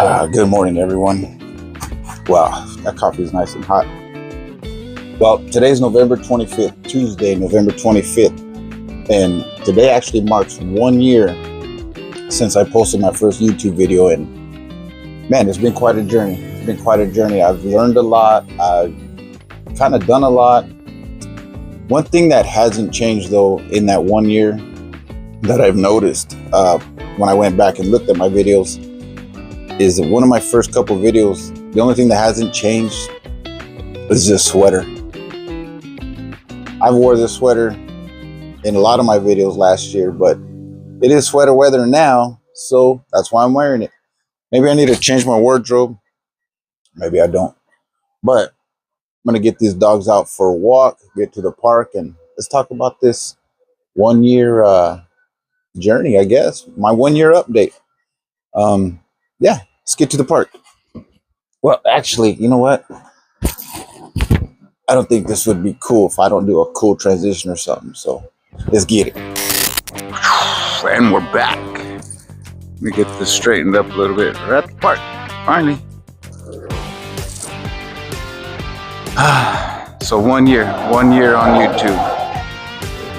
Good morning, everyone. Wow, that coffee is nice and hot. Well, today's November 25th, Tuesday, November 25th. And today actually marks 1 year since I posted my first YouTube video. And man, it's been quite a journey. It's been quite a journey. I've learned a lot. I've kind of done a lot. One thing that hasn't changed, though, in that 1 year that I've noticed when I went back and looked at my videos is that one of my first couple videos, the only thing that hasn't changed is this sweater. I wore this sweater in a lot of my videos last year, but it is sweater weather now, so that's why I'm wearing it. Maybe I need to change my wardrobe. Maybe I don't. But I'm going to get these dogs out for a walk, get to the park, and let's talk about this 1 year journey, I guess. My 1 year update. Yeah, let's get to the park. Well, actually, you know what? I don't think this would be cool if I don't do a cool transition or something. So let's get it. And we're back. Let me get this straightened up a little bit. We're at the park, finally. So 1 year on YouTube.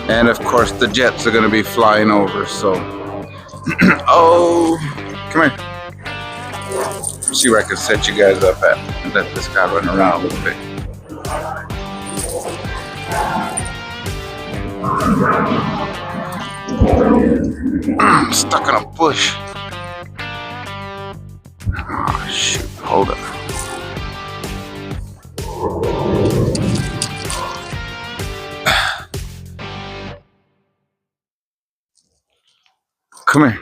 And of course the jets are gonna be flying over, so. Oh, come here. See where I can set you guys up at and let this guy run around a little bit. I'm stuck in a bush. Oh shoot, hold up. Come here.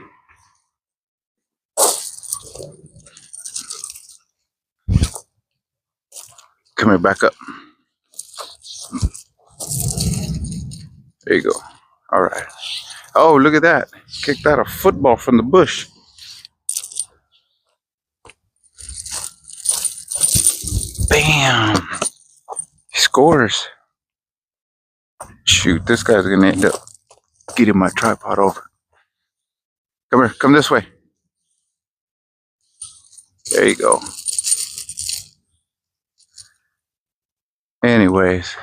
Come here, back up. There you go. All right. Oh, look at that. Kicked out a football from the bush. Bam. He scores. Shoot, this guy's going to end up getting my tripod over. Come here. Come this way. There you go. Anyways,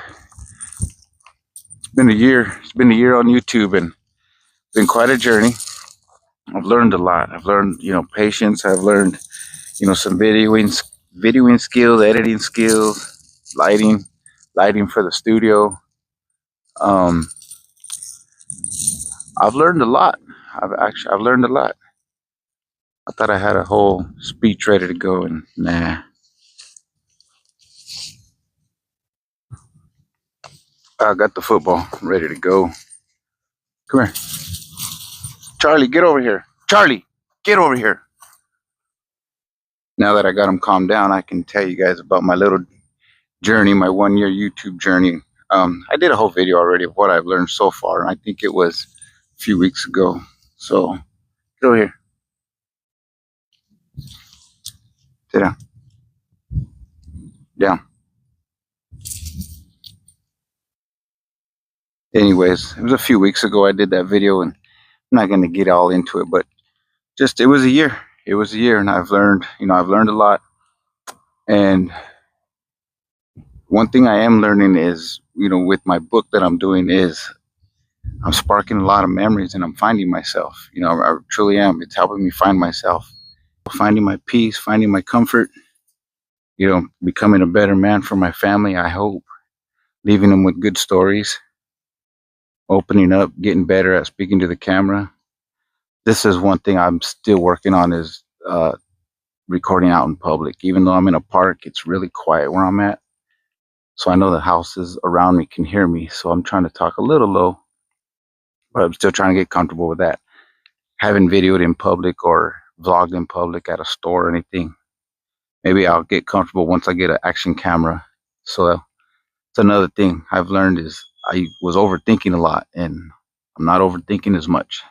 it's been a year. It's been a year on YouTube, and it's been quite a journey. I've learned a lot. I've learned, patience. I've learned, some videoing skills, editing skills, lighting for the studio. I've learned a lot. I've learned a lot. I thought I had a whole speech ready to go, and nah. I got the football ready to go. Come here. Charlie, get over here. Charlie, get over here. Now that I got him calmed down, I can tell you guys about my little journey, my 1 year YouTube journey. I did a whole video already of what I've learned so far. I think it was a few weeks ago. So, get over here. Sit down. Down. Anyways, it was a few weeks ago I did that video, and I'm not going to get all into it, but just it was a year. It was a year, and I've learned a lot. And one thing I am learning is, with my book that I'm doing is I'm sparking a lot of memories, and I'm finding myself. I truly am. It's helping me find myself, finding my peace, finding my comfort, becoming a better man for my family, I hope, leaving them with good stories. Opening up, getting better at speaking to the camera. This is one thing I'm still working on, is recording out in public. Even though I'm in a park, it's really quiet where I'm at. So I know the houses around me can hear me. So I'm trying to talk a little low, but I'm still trying to get comfortable with that. Haven't videoed in public or vlogged in public at a store or anything. Maybe I'll get comfortable once I get an action camera. So it's another thing I've learned is I was overthinking a lot, and I'm not overthinking as much.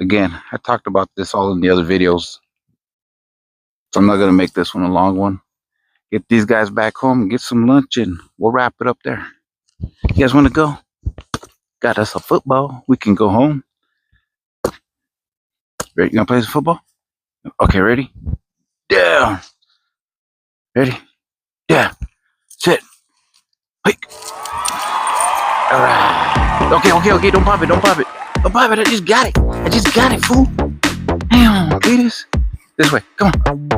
Again, I talked about this all in the other videos, so I'm not going to make this one a long one. Get these guys back home and get some lunch, and we'll wrap it up there. You guys want to go? Got us a football. We can go home. Ready? You going to play some football? Okay, ready? Down. Ready? Down. Sit. Hike. All right. Okay. Don't pop it. Don't pop it. Don't pop it. I just got it. I just got it, fool. Damn. Okay, this way. Come on.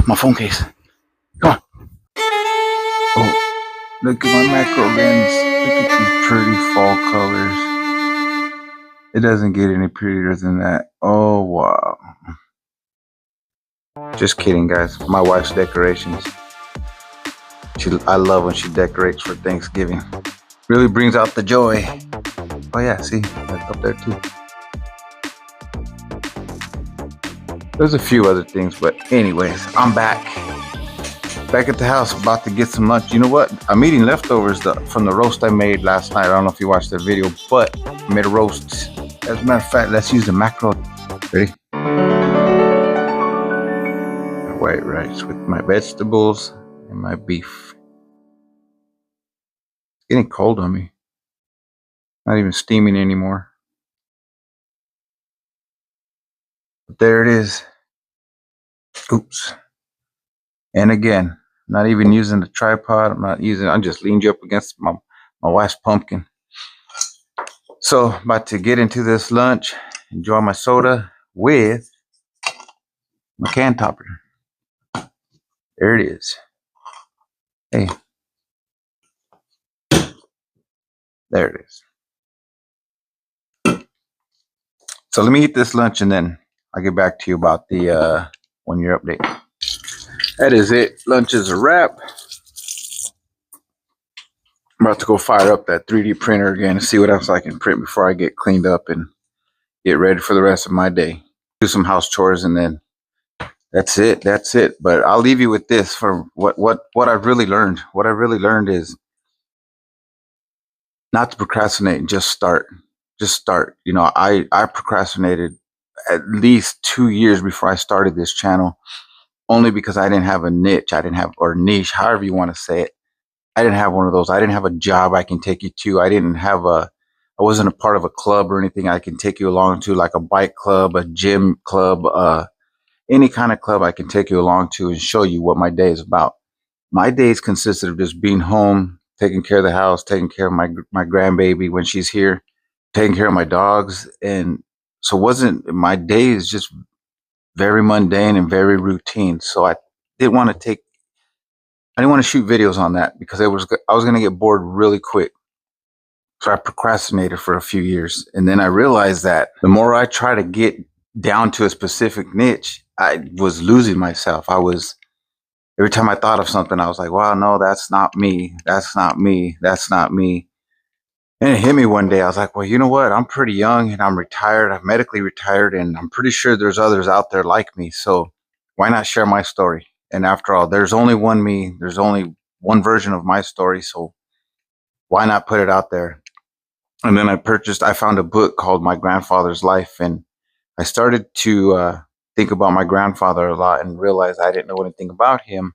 My phone case. Come on. Oh, look at my macro lens. Look at these pretty fall colors. It doesn't get any prettier than that. Oh, wow. Just kidding, guys. My wife's decorations. I love when she decorates for Thanksgiving. Really brings out the joy. Oh yeah, see, that's up there too. There's a few other things, but anyways, I'm back at the house, about to get some lunch. You know what? I'm eating leftovers from the roast I made last night. I don't know if you watched that video, but I made a roast. As a matter of fact, let's use the macro. Ready? White rice with my vegetables and my beef. It's getting cold on me. Not even steaming anymore. But there it is. Oops. And again, not even using the tripod. I'm just leaned you up against my wife's pumpkin. So about to get into this lunch, enjoy my soda with my can topper. There it is. Hey. There it is. So let me eat this lunch and then I'll get back to you about the 1 year update. That is it. Lunch is a wrap. I'm about to go fire up that 3D printer again and see what else I can print before I get cleaned up and get ready for the rest of my day. Do some house chores and then that's it. But I'll leave you with this for what I've really learned. What I really learned is not to procrastinate and just start. Just start. You know, I procrastinated at least 2 years before I started this channel, only because I didn't have a niche. Or niche, however you want to say it. I didn't have one of those. I didn't have a job I can take you to. I wasn't a part of a club or anything I can take you along to, like a bike club, a gym club, any kind of club I can take you along to and show you what my day is about. My days consisted of just being home, taking care of the house, taking care of my grandbaby when she's here, taking care of my dogs. And so my day is just very mundane and very routine. So I didn't want to shoot videos on that because I was going to get bored really quick. So I procrastinated for a few years. And then I realized that the more I try to get down to a specific niche, I was losing myself. Every time I thought of something, I was like, wow, no, that's not me. That's not me. That's not me. And it hit me one day. I was like, well, you know what? I'm pretty young and I'm retired. I'm medically retired and I'm pretty sure there's others out there like me. So why not share my story? And after all, there's only one me. There's only one version of my story. So why not put it out there? And then I found a book called My Grandfather's Life. And I started to think about my grandfather a lot and realized I didn't know anything about him.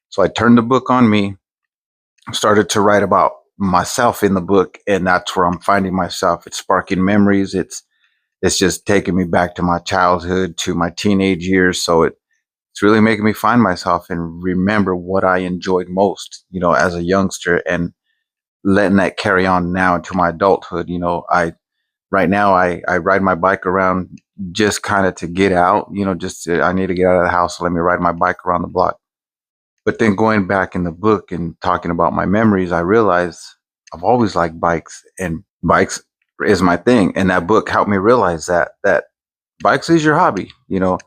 So I turned the book on me, started to write about myself in the book. And that's where I'm finding myself. It's sparking memories. It's just taking me back to my childhood, to my teenage years. So it's really making me find myself and remember what I enjoyed most, you know, as a youngster, and letting that carry on now into my adulthood. You know, right now I ride my bike around just kind of to get out, you know, I need to get out of the house. So let me ride my bike around the block. But then going back in the book and talking about my memories, I realized I've always liked bikes, and bikes is my thing. And that book helped me realize that bikes is your hobby. You know,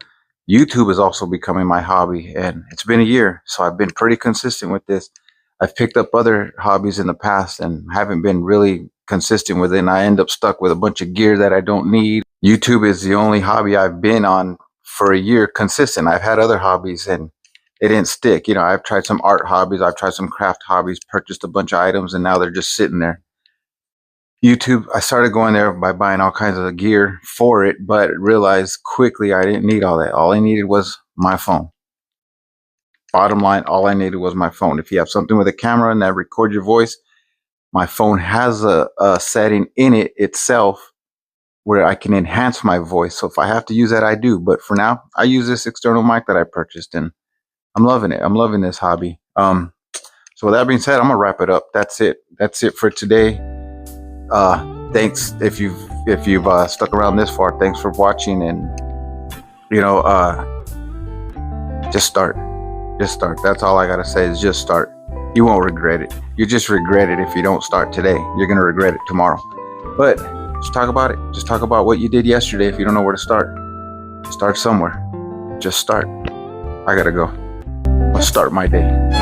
YouTube is also becoming my hobby, and it's been a year. So I've been pretty consistent with this. I've picked up other hobbies in the past and haven't been really consistent with it. And I end up stuck with a bunch of gear that I don't need. YouTube is the only hobby I've been on for a year consistent. I've had other hobbies and it didn't stick. You know, I've tried some art hobbies. I've tried some craft hobbies, purchased a bunch of items, and now they're just sitting there. YouTube, I started going there by buying all kinds of gear for it, but realized quickly I didn't need all that. All I needed was my phone. Bottom line, all I needed was my phone. If you have something with a camera and that records your voice, my phone has a setting in it itself where I can enhance my voice. So if I have to use that, I do. But for now, I use this external mic that I purchased, and I'm loving it. I'm loving this hobby. So with that being said, I'm gonna wrap it up. That's it. That's it for today. Thanks if you've stuck around this far. Thanks for watching, and just start. Just start. That's all I gotta say is just start. You won't regret it. You just regret it if you don't start today. You're gonna regret it tomorrow. But just talk about it. Just talk about what you did yesterday. If you don't know where to start, start somewhere. Just start. I gotta go. Let's start my day.